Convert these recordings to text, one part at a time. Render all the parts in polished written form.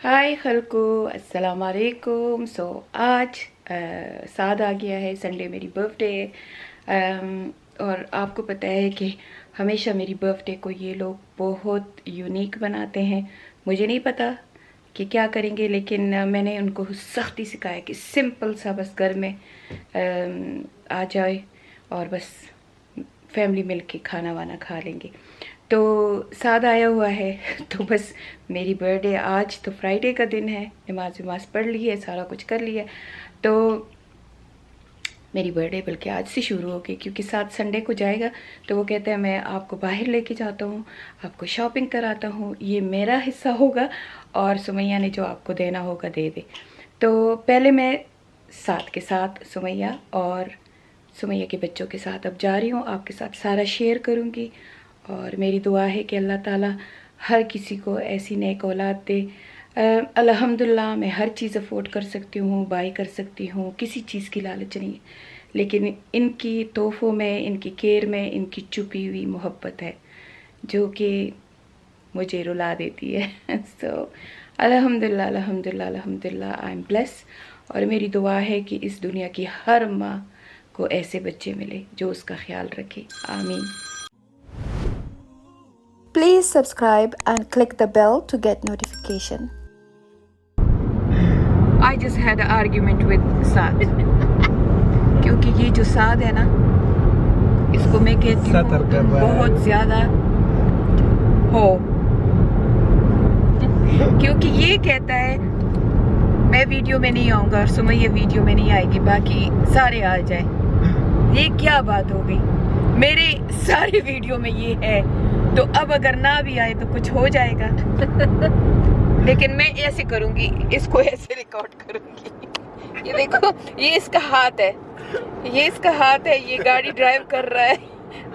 हाय खलको, अस्सलाम वालेकुम। आज साद आ गया है, संडे मेरी बर्थडे है। और आपको पता है कि हमेशा मेरी बर्थडे को ये लोग बहुत यूनिक बनाते हैं। मुझे नहीं पता कि क्या करेंगे, लेकिन मैंने उनको सख्ती से कहा है कि सिंपल सा बस घर में आ जाए और बस फैमिली मिल के खाना वाना खा लेंगे। तो साद आया हुआ है तो बस मेरी बर्थडे आज तो फ्राइडे का दिन है, नमाज पढ़ ली है, सारा कुछ कर लिया। तो मेरी बर्थडे बल्कि आज से शुरू हो गई, क्योंकि साथ संडे को जाएगा तो वो कहता है मैं आपको बाहर लेके जाता हूँ, आपको शॉपिंग कराता हूँ, ये मेरा हिस्सा होगा और सुमैया ने जो आपको देना होगा दे दे। तो पहले मैं साथ के साथ सुमैया और सुमैया के बच्चों के साथ अब जा रही हूँ, आपके साथ सारा शेयर करूँगी। और मेरी दुआ है कि अल्लाह ताला हर किसी को ऐसी नेक औलाद दे। अल्हम्दुलिल्लाह मैं हर चीज़ अफोर्ड कर सकती हूँ, बाई कर सकती हूँ, किसी चीज़ की लालच नहीं है, लेकिन इनकी तोहफ़ों में, इनकी केयर में, इनकी छुपी हुई मोहब्बत है जो कि मुझे रुला देती है। सो अल्हम्दुलिल्लाह अल्हम्दुलिल्लाह अल्हम्दुलिल्लाह, आई एम ब्लेस। और मेरी दुआ है कि इस दुनिया की हर माँ को ऐसे बच्चे मिले जो उसका ख्याल रखे। आमीन। Please subscribe and click the bell to get notification. I just had an argument with साद क्योंकि ये जो साद है ना, इसको मैं कहती हूँ बहुत ज्यादा हो, क्योंकि ये कहता है मैं वीडियो में नहीं आऊंगा और सुमैया वीडियो में नहीं आएगी, बाकी सारे आ जाए। ये क्या बात हो गई? मेरे सारे वीडियो में ये है, तो अब अगर ना भी आए तो कुछ हो जाएगा। लेकिन मैं ऐसे करूंगी, इसको ऐसे रिकॉर्ड करूंगी। ये देखो, ये इसका हाथ है, ये इसका हाथ है, ये गाड़ी ड्राइव कर रहा है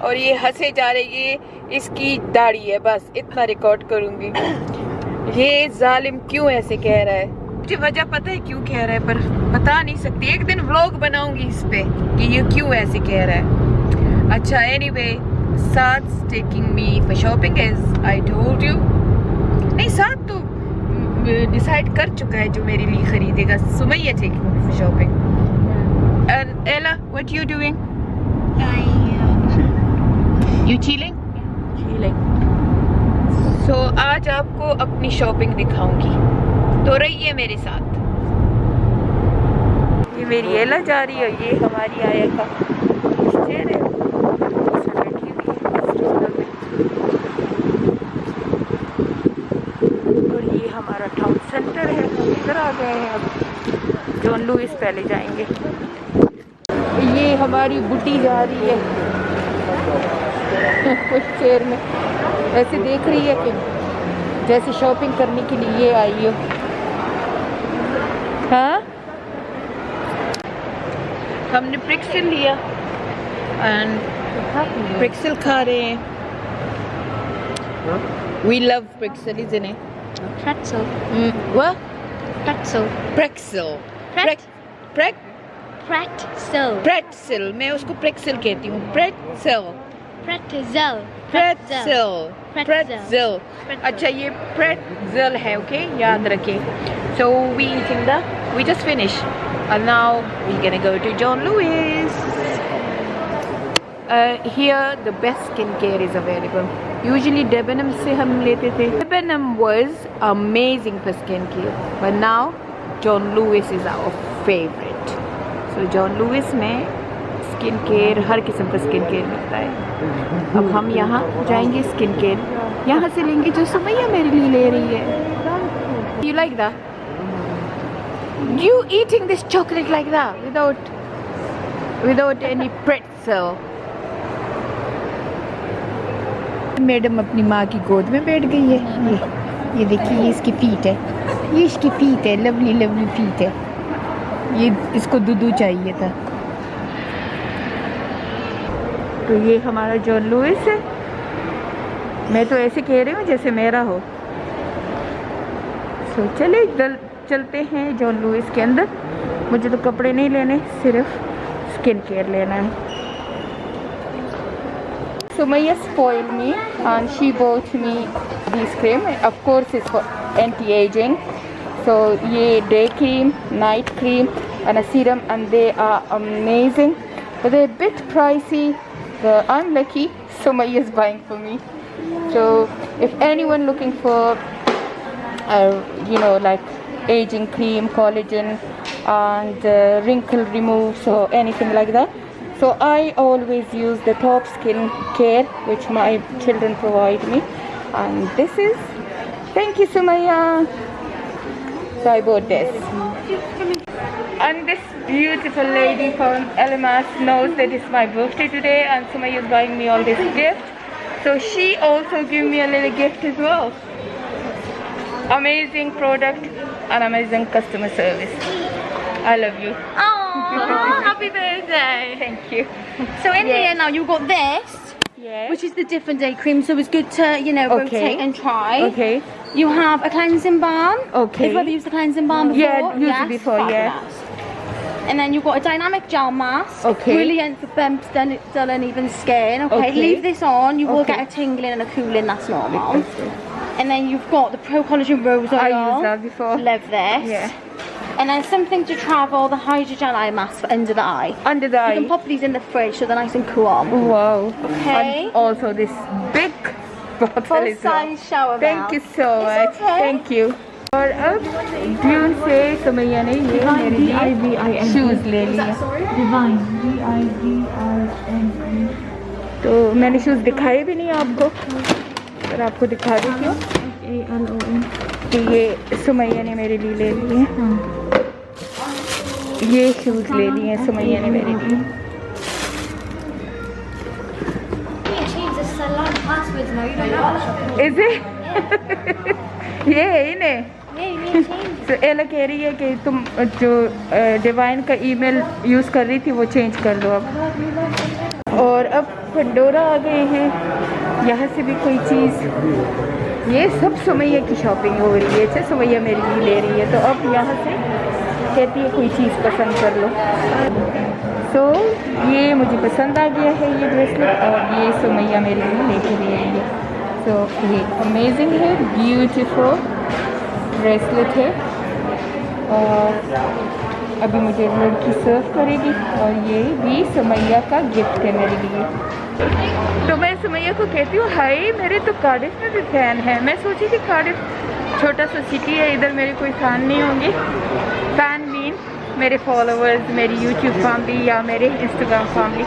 और ये हंसे जा रहे, ये इसकी दाढ़ी है, बस इतना रिकॉर्ड करूंगी। ये जालिम क्यों ऐसे कह रहा है, मुझे वजह पता है क्यों कह रहा है, पर बता नहीं सकती। एक दिन व्लॉग बनाऊंगी इस पे कि ये क्यों ऐसे कह रहा है। अच्छा, anyway, Saad's taking me for shopping as I told you. नहीं, साथ तो डिसाइड कर चुका है जो मेरे लिए खरीदेगा। Sumaiya taking me for shopping. And Ella, what you doing? You chilling? Chilling. So आज आपको अपनी शॉपिंग दिखाऊंगी, तो रहिए मेरे साथ। ये मेरी एला जा रही है, ये हमारी आया का स्टेयर है, हमारा टाउन सेंटर है। हम इधर आ गए हैं, अब जॉन लुइस पहले जाएंगे। ये हमारी बुटी जा रही है कुछ चेयर में, ऐसे देख रही है कि जैसे शॉपिंग करने के लिए ये आई हो। हाँ, हमने प्रिक्सल लिया एंड प्रिक्सल खा रहे हैं। We love Prexel, isn't it? Pretzel. What? Pretzel. Prexel. Pretzel. Pretzel. मैं उसको Prexel कहती हूँ। Pretzel. Pretzel. Pretzel. अच्छा, ये pretzel है, okay? याद रखें। So we just finished, and now we're gonna go to John Lewis. Here the best skincare is available. Usually Debenham से हम लेते थे। Debenham was amazing for skincare, but now John Lewis is our favorite. So John Lewis में skin care, हर किस्म का skin care मिलता है। अब हम यहाँ जाएंगे स्किन केयर यहाँ से लेंगे जो सुमैया मेरे लिए ले रही है। You like that? You eating this chocolate like that without any pretzel? Madam अपनी माँ की गोद में बैठ गई है। ये देखिए, ये इसकी फीट है, ये इसकी फीट है, लवली लवली फीट है। ये इसको दूधू चाहिए था। तो ये हमारा जॉन लुइस है। मैं तो ऐसे कह रही हूँ जैसे मेरा हो। तो चले चलते हैं जॉन लुइस के अंदर। मुझे तो कपड़े नहीं लेने, सिर्फ स्किन केयर लेना है। Sumaya spoiled me and she bought me this cream. Of course it's for anti-aging, So ये day cream, night cream and a serum, and they are amazing, but they're a bit pricey. I'm lucky, Sumaya is buying for me. So if anyone looking for you know, like aging cream, collagen and wrinkle removes or anything like that, so I always use the Top Skin Care, which my children provide me, and this is, thank you Sumaya. So I bought this, and this beautiful lady from LMS knows that it's my birthday today and Sumaya is buying me all this gift, so she also gave me a little gift as well. Amazing product and amazing customer service. I love you. Oh, happy birthday. Thank you. So in here now you've got this, Yes. which is the different day cream, so it's good to, you know, rotate and try. Okay. You have a cleansing balm. Okay. Have you ever used the cleansing balm before? Yeah, used it before, yeah. Fabulous. And then you've got a dynamic gel mask. Okay. Brilliant for bumps, dull and even skin. Okay. Okay. Leave this on. You will Okay. get a tingling and a cooling. That's normal. And then you've got the Pro Collagen Rose Oil. I used that before. Love this. Yeah. And then something to travel, the Hydrogel Eye Mask for under the eye. Under the You eye. can pop these in the fridge so they're nice and cool. Wow. Okay. And also this big bottle Full as well. size shower Thank bell. you so much. It's okay. Thank you. और अब dune से सुमैया ने ये मेरे लिए shoes ले लिए। Divine, D-I-V-I-N-E. तो मैंने शूज़ दिखाए भी नहीं आपको, पर आपको दिखा देती हूँ A-L-O-N. कि ये सुमैया ने मेरे लिए ले लिए हैं। ये शूज़ ले लिए हैं सुमैया ने मेरे लिए। Change the salon passwords now. You don't know how to shop. Is it? ये है इन्हें। Yeah, you need to change. तो एला कह रही है कि तुम जो डिवाइन का ईमेल यूज़ कर रही थी वो चेंज कर लो अब। और अब पंडोरा आ गए हैं, यहाँ से भी कोई चीज़, ये सब सुमैया की शॉपिंग हो रही है। अच्छा सुमैया मेरे लिए ले रही है, तो अब यहाँ से कहती है कोई चीज़ पसंद कर लो। तो ये मुझे पसंद आ गया है ये ब्रेसलेट, और ये सुमैया मेरे लिए लेके दे रही है। तो ये अमेजिंग है, ब्यूटीफुल ब्रेसलेट है, और अभी मुझे लड़की सर्व करेगी, और ये भी सुमैया का गिफ्ट है मेरे लिए। तो मैं सुमैया को कहती हूँ हाय मेरे तो कार्डिफ में भी फ़ैन है। मैं सोची थी कार्डिफ छोटा सा सिटी है, इधर मेरे कोई फ़ैन नहीं होंगे। फ़ैन मीन मेरे फॉलोअर्स, मेरी यूट्यूब फैमिली या मेरे इंस्टाग्राम फैमिली।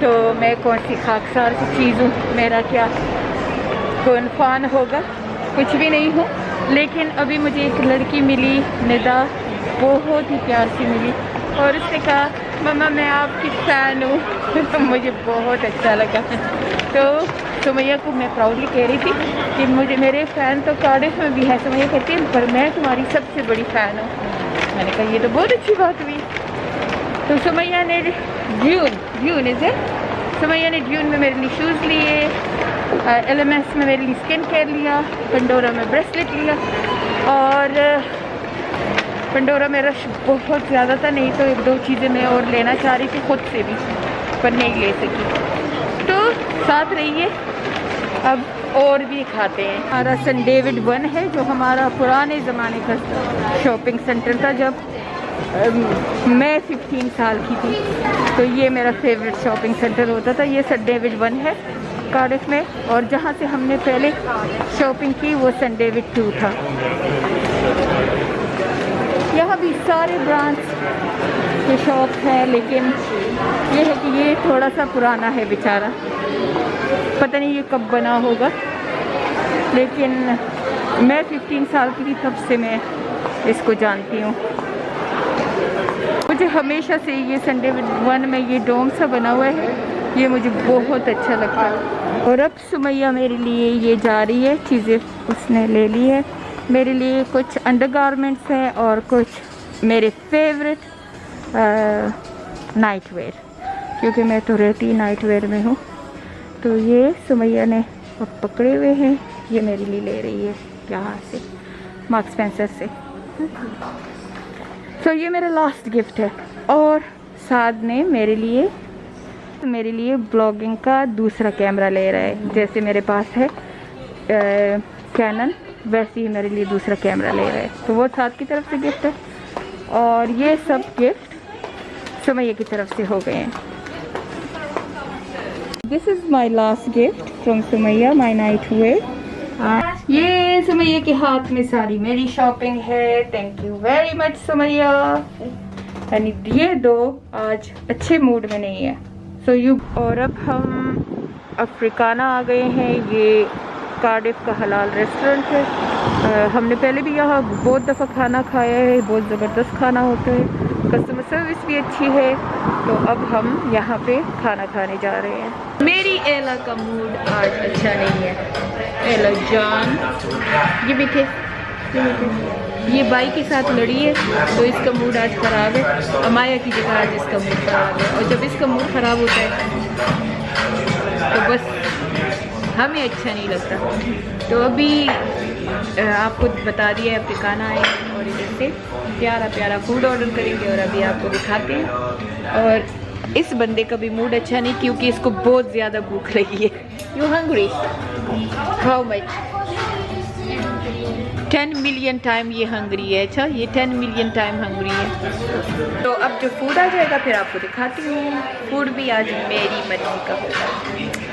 तो मैं कौन सी खाकसार सी चीज़ हूँ, मेरा क्या कौन फ़ैन होगा, कुछ भी नहीं हूँ। लेकिन अभी मुझे एक लड़की मिली, निदा, बहुत ही प्यार से मिली, और उसने कहा मम्मा मैं आपकी फ़ैन हूँ। तो मुझे बहुत अच्छा लगा। तो सुमैया को मैं प्राउडली कह रही थी कि मुझे मेरे फ़ैन तो कार्डिफ में भी है। सुमैया कहती है पर मैं तुम्हारी सबसे बड़ी फ़ैन हूँ। मैंने कहा ये तो बहुत अच्छी बात हुई। तो सुमैया ने ड्यून इसे सुमैया ने ड्यून में मेरे लिए शूज़ लिए, LMS में मेरे लिए स्किन केयर लिया, पंडोरा में ब्रेसलेट लिया, और पंडोरा में रश बहुत ज़्यादा था, नहीं तो एक दो चीज़ें मैं और लेना चाह रही थी खुद से भी, पर नहीं ले सकी। तो साथ रहिए, अब और भी खाते हैं। हमारा सन डेविड 1 है, जो हमारा पुराने ज़माने का शॉपिंग सेंटर था जब मैं 15 साल की थी। तो ये मेरा फेवरेट शॉपिंग सेंटर होता था। ये सन डेविड 1 है कार्डिफ में, और जहाँ से हमने पहले शॉपिंग की वो सन डेविड 2 था। यहाँ भी सारे ब्रांड्स के शॉप हैं, लेकिन ये है कि ये थोड़ा सा पुराना है बेचारा, पता नहीं ये कब बना होगा, लेकिन मैं 15 साल की थी तब से मैं इसको जानती हूँ। मुझे हमेशा से ये सन डेविड 1 में ये डोम सा बना हुआ है, ये मुझे बहुत अच्छा लगता है। और अब सुमैया मेरे लिए ये जा रही है, चीज़ें उसने ले ली है मेरे लिए, कुछ अंडरगारमेंट्स हैं और कुछ मेरे फेवरेट नाइट वेयर, क्योंकि मैं तो रहती नाइट वेयर में हूँ। तो ये सुमैया ने पकड़े हुए हैं, ये मेरे लिए ले रही है यहाँ से, मार्क्स स्पेंसर से। तो ये मेरा लास्ट गिफ्ट है। और साद ने मेरे लिए ब्लॉगिंग का दूसरा कैमरा ले रहा है। जैसे मेरे पास है कैनन वैसे ही मेरे लिए दूसरा कैमरा ले रहे हैं। तो वो साथ की तरफ से गिफ्ट है और ये सब गिफ्ट सुमैया की तरफ से हो गए हैं। This is my last gift from Sumaiya, my night where. ये सुमैया के हाथ में सारी मेरी शॉपिंग है। Thank you very much Sumaiya. And ये दो आज अच्छे मूड में नहीं है सो यू। और अब हम अफ्रीकाना आ गए हैं। ये कार्डिफ का हलाल रेस्टोरेंट है। हमने पहले भी यहाँ बहुत दफ़ा खाना खाया है, बहुत ज़बरदस्त खाना होता है, कस्टमर सर्विस भी अच्छी है। तो अब हम यहाँ पे खाना खाने जा रहे हैं। मेरी एला का मूड आज अच्छा नहीं है। एला जान ये देखे, ये बाई के साथ लड़ी है तो इसका मूड आज ख़राब है। अमाया की जगह आज इसका मूड ख़राब है और जब इसका मूड ख़राब होता है तो बस हमें अच्छा नहीं लगता। तो अभी आपको बता दिया है अफ्रीकाना आए और इधर से प्यारा प्यारा फूड ऑर्डर करेंगे और अभी आपको दिखाते हैं। और इस बंदे का भी मूड अच्छा नहीं क्योंकि इसको बहुत ज़्यादा भूख लगी है। You hungry? How much? 10 million time ये हंग्री है। अच्छा, ये 10 मिलियन टाइम हंग्री है। तो अब जो फूड आ जाएगा फिर आपको दिखाती हूँ। फूड भी आज मेरी मर्जी का होगा।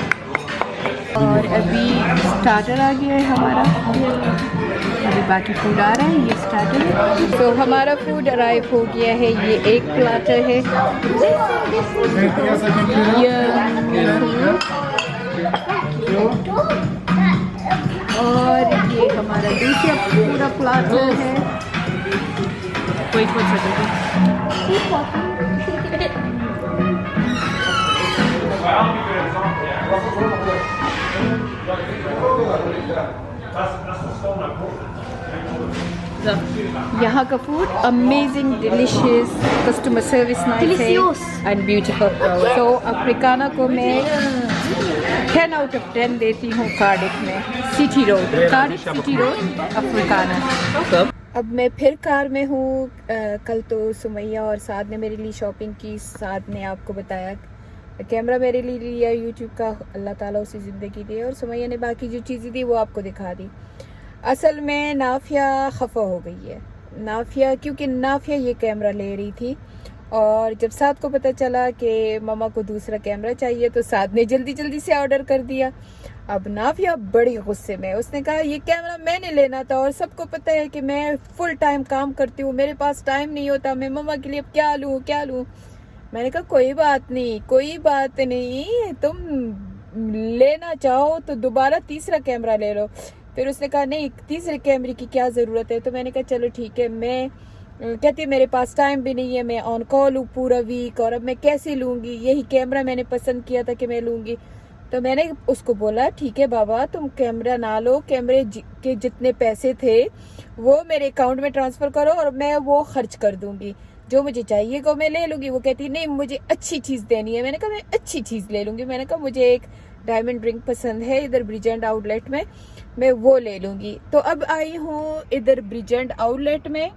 और अभी स्टार्टर आ गया है हमारा, अभी बाकी फूड आ रहा है। ये स्टार्टर है। तो हमारा फूड अराइव हो गया है। ये एक प्लाटर है, और ये हमारा दूसरा पूरा प्लाटर है। कोई पूछ सकते यहाँ का food amazing, delicious, customer service nice है एंड ब्यूटीफुल। तो अफ्रीकाना को मैं 10 आउट ऑफ 10 देती हूँ। कार्डिफ में city road, Cardiff city road Africana. अब मैं फिर कार में हूँ। कल तो सुमैया और साद ने मेरे लिए शॉपिंग की। साद ने आपको बताया कैमरा मेरे लिए लिया यूट्यूब का, अल्लाह ताला उसी ज़िंदगी दे। और सुमैया ने बाकी जो चीज़ें दी वो आपको दिखा दी। असल में नाफिया खफा हो गई है। नाफिया क्योंकि नाफिया ये कैमरा ले रही थी और जब साद को पता चला कि ममा को दूसरा कैमरा चाहिए तो साद ने जल्दी जल्दी से ऑर्डर कर दिया। अब नाफिया बड़ी गुस्से में, उसने कहा ये कैमरा मैंने लेना था और सबको पता है कि मैं फुल टाइम काम करती हूँ, मेरे पास टाइम नहीं होता, मैं ममा के लिए क्या लूँ क्या लूँ। मैंने कहा कोई बात नहीं, कोई बात नहीं, तुम लेना चाहो तो दोबारा तीसरा कैमरा ले लो। फिर उसने कहा नहीं, तीसरे कैमरे की क्या ज़रूरत है। तो मैंने कहा चलो ठीक है। मैं कहती है मेरे पास टाइम भी नहीं है, मैं ऑन कॉल हूँ पूरा वीक और अब मैं कैसे लूँगी, यही कैमरा मैंने पसंद किया था कि मैं लूँगी। तो मैंने उसको बोला ठीक है बाबा तुम कैमरा ना लो, कैमरे के जितने पैसे थे वो मेरे अकाउंट में ट्रांसफ़र करो और मैं वो खर्च कर दूँगी, जो मुझे चाहिए वो मैं ले लूँगी। वो कहती नहीं मुझे अच्छी चीज़ देनी है। मैंने कहा मैं अच्छी चीज़ ले लूँगी। मैंने कहा मुझे एक डायमंड रिंग पसंद है इधर ब्रिजेंट आउटलेट में, मैं वो ले लूँगी। तो अब आई हूँ इधर ब्रिजेंट आउटलेट में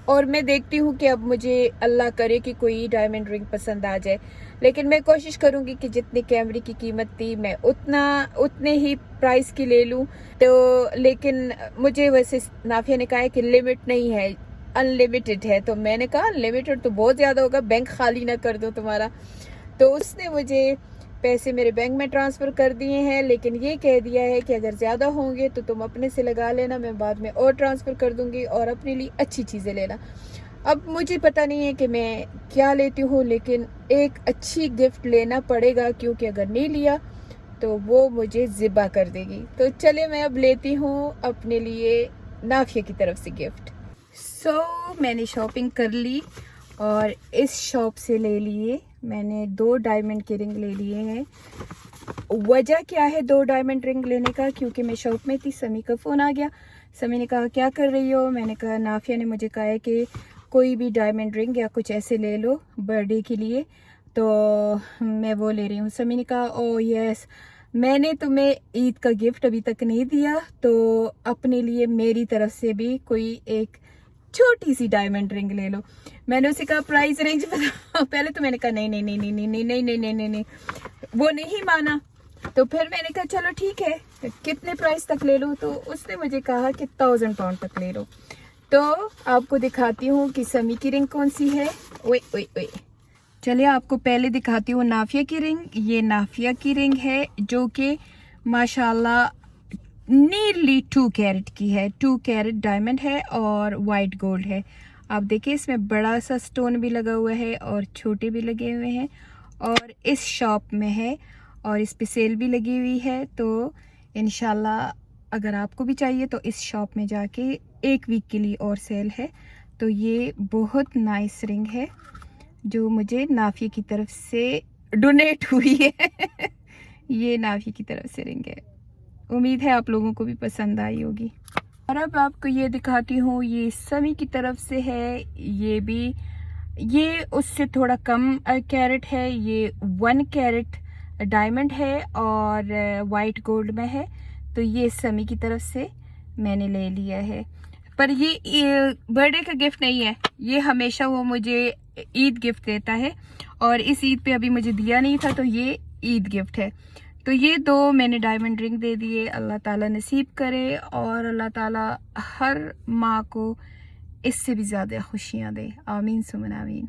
और मैं देखती हूँ कि अब मुझे अल्लाह करे कि कोई डायमंड रिंग पसंद आ जाए। लेकिन मैं कोशिश करूँगी कि जितनी कैमरे की कीमत थी मैं उतने ही प्राइस की ले लूँ। तो लेकिन मुझे वैसे नाफिया ने कहा है कि लिमिट नहीं है, अनलिमिटेड है। तो मैंने कहा अनलिमिटेड तो बहुत ज़्यादा होगा, बैंक खाली ना कर दो तुम्हारा। तो उसने मुझे पैसे मेरे बैंक में ट्रांसफ़र कर दिए हैं, लेकिन ये कह दिया है कि अगर ज़्यादा होंगे तो तुम अपने से लगा लेना, मैं बाद में और ट्रांसफ़र कर दूँगी और अपने लिए अच्छी चीज़ें लेना। अब मुझे पता नहीं है कि मैं क्या लेती हूँ, लेकिन एक अच्छी गिफ्ट लेना पड़ेगा क्योंकि अगर नहीं लिया तो वो मुझे ज़िबा कर देगी। तो चले मैं अब लेती हूँ अपने लिए नाफिया की तरफ से गिफ्ट। मैंने शॉपिंग कर ली और इस शॉप से ले लिए मैंने 2 डायमंड के रिंग ले लिए हैं। वजह क्या है 2 डायमंड रिंग लेने का, क्योंकि मैं शॉप में थी, समी का फ़ोन आ गया। समी ने कहा क्या कर रही हो, मैंने कहा नाफिया ने मुझे कहा है कि कोई भी डायमंड रिंग या कुछ ऐसे ले लो बर्थडे के लिए, तो मैं वो ले रही हूँ। समी ने कहा ओ यस, मैंने तुम्हें ईद का गिफ्ट अभी तक नहीं दिया, तो अपने लिए मेरी तरफ से भी कोई एक छोटी सी डायमंड रिंग ले लो। मैंने उसे कहा प्राइस रेंज बताओ। पहले तो मैंने कहा नहीं नहीं नहीं नहीं नहीं नहीं नहीं नहीं नहीं नहीं, वो नहीं माना। तो फिर मैंने कहा चलो ठीक है, कितने प्राइस तक ले लो, तो उसने मुझे कहा कि 1000 पाउंड तक ले लो। तो आपको दिखाती हूँ कि समी की रिंग कौन सी है। ओए ओए ओए, चलिए आपको पहले दिखाती हूँ नाफिया की रिंग। ये नाफिया की रिंग है जो कि माशाल्लाह नीयरली 2 कैरेट की है। 2 कैरेट डायमंड है और वाइट गोल्ड है। आप देखिए इसमें बड़ा सा स्टोन भी लगा हुआ है और छोटे भी लगे हुए हैं, और इस शॉप में है और इस पे सेल भी लगी हुई है। तो इंशाल्लाह अगर आपको भी चाहिए तो इस शॉप में जाके 1 वीक के लिए और सेल है। तो ये बहुत नाइस रिंग है जो मुझे नाफिया की तरफ से डोनेट हुई है। ये नाफिया की तरफ से रिंग है। उम्मीद है आप लोगों को भी पसंद आई होगी। और अब आपको ये दिखाती हूँ, ये समी की तरफ से है। ये उससे थोड़ा कम कैरेट है। ये 1 कैरेट डायमंड है और वाइट गोल्ड में है। तो ये समी की तरफ से मैंने ले लिया है। पर ये बर्थडे का गिफ्ट नहीं है, ये हमेशा वो मुझे ईद गिफ्ट देता है और इस ईद पे अभी मुझे दिया नहीं था, तो ये ईद गिफ्ट है। तो ये 2 मैंने डायमंड रिंग दे दिए। अल्लाह ताला नसीब करे और अल्लाह ताला हर माँ को इससे भी ज़्यादा खुशियाँ दे। आमीन सुमन आमीन।